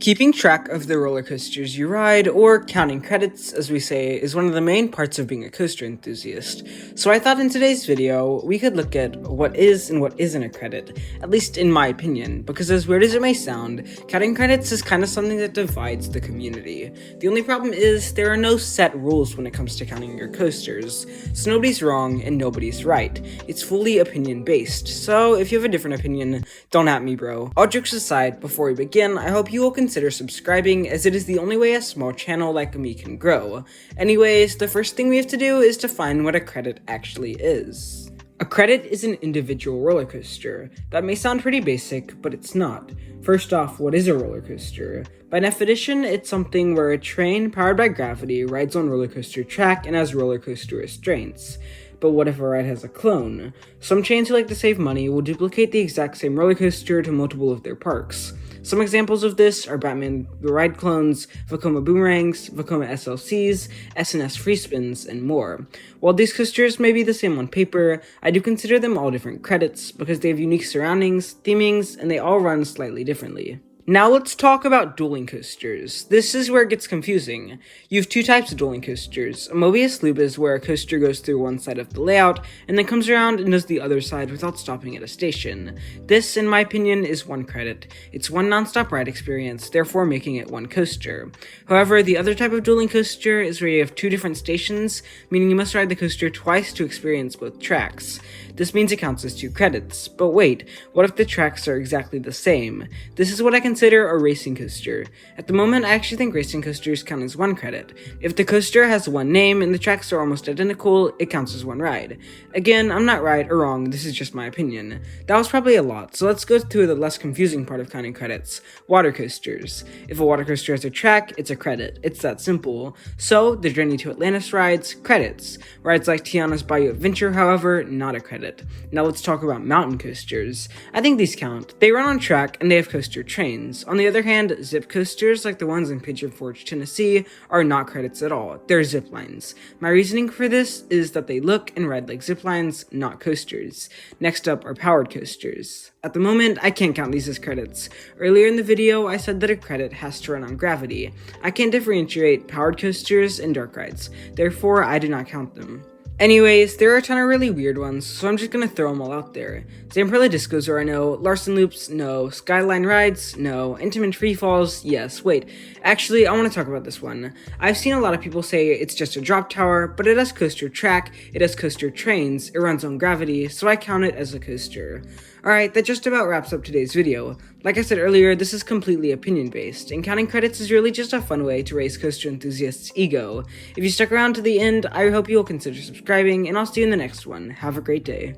Keeping track of the roller coasters you ride, or counting credits as we say, is one of the main parts of being a coaster enthusiast. So I thought in today's video, we could look at what is and what isn't a credit, at least in my opinion, because as weird as it may sound, counting credits is kind of something that divides the community. The only problem is, there are no set rules when it comes to counting your coasters, so nobody's wrong and nobody's right. It's fully opinion based, so if you have a different opinion, don't at me bro. All jokes aside, before we begin, I hope you will consider subscribing, as it is the only way a small channel like me can grow. Anyways, the first thing we have to do is define what a credit actually is. A credit is an individual roller coaster. That may sound pretty basic, but it's not. First off, what is a roller coaster? By definition, it's something where a train powered by gravity rides on roller coaster track and has roller coaster restraints. But what if a ride has a clone? Some chains who like to save money will duplicate the exact same roller coaster to multiple of their parks. Some examples of this are Batman the Ride clones, Vekoma Boomerangs, Vekoma SLCs, S&S Free Spins, and more. While these coasters may be the same on paper, I do consider them all different credits because they have unique surroundings, themings, and they all run slightly differently. Now let's talk about dueling coasters. This is where it gets confusing. You have two types of dueling coasters. A Mobius loop is where a coaster goes through one side of the layout, and then comes around and does the other side without stopping at a station. This, in my opinion, is one credit. It's one non-stop ride experience, therefore making it one coaster. However, the other type of dueling coaster is where you have two different stations, meaning you must ride the coaster twice to experience both tracks. This means it counts as 2 credits. But wait, what if the tracks are exactly the same? This is what I consider a racing coaster. At the moment, I actually think racing coasters count as 1 credit. If the coaster has one name and the tracks are almost identical, it counts as 1 ride. Again, I'm not right or wrong, this is just my opinion. That was probably a lot, so let's go through the less confusing part of counting credits. Water coasters. If a water coaster has a track, it's a credit. It's that simple. So, the Journey to Atlantis rides, credits. Rides like Tiana's Bayou Adventure, however, not a credit. Now let's talk about mountain coasters. I think these count. They run on track and they have coaster trains. On the other hand, zip coasters like the ones in Pigeon Forge, Tennessee are not credits at all. They're zip lines. My reasoning for this is that they look and ride like zip lines, not coasters. Next up are powered coasters. At the moment, I can't count these as credits. Earlier in the video, I said that a credit has to run on gravity. I can't differentiate powered coasters and dark rides. Therefore, I do not count them. Anyways, there are a ton of really weird ones, so I'm just gonna throw them all out there. Zamperla Discos are a no, Larson Loops, no, Skyline Rides, no, Intamin Free Falls, yes, wait, actually, I want to talk about this one. I've seen a lot of people say it's just a drop tower, but it has coaster track, it has coaster trains, it runs on gravity, so I count it as a coaster. Alright, that just about wraps up today's video. Like I said earlier, this is completely opinion-based, and counting credits is really just a fun way to raise coaster enthusiasts' ego. If you stuck around to the end, I hope you will consider subscribing, and I'll see you in the next one. Have a great day.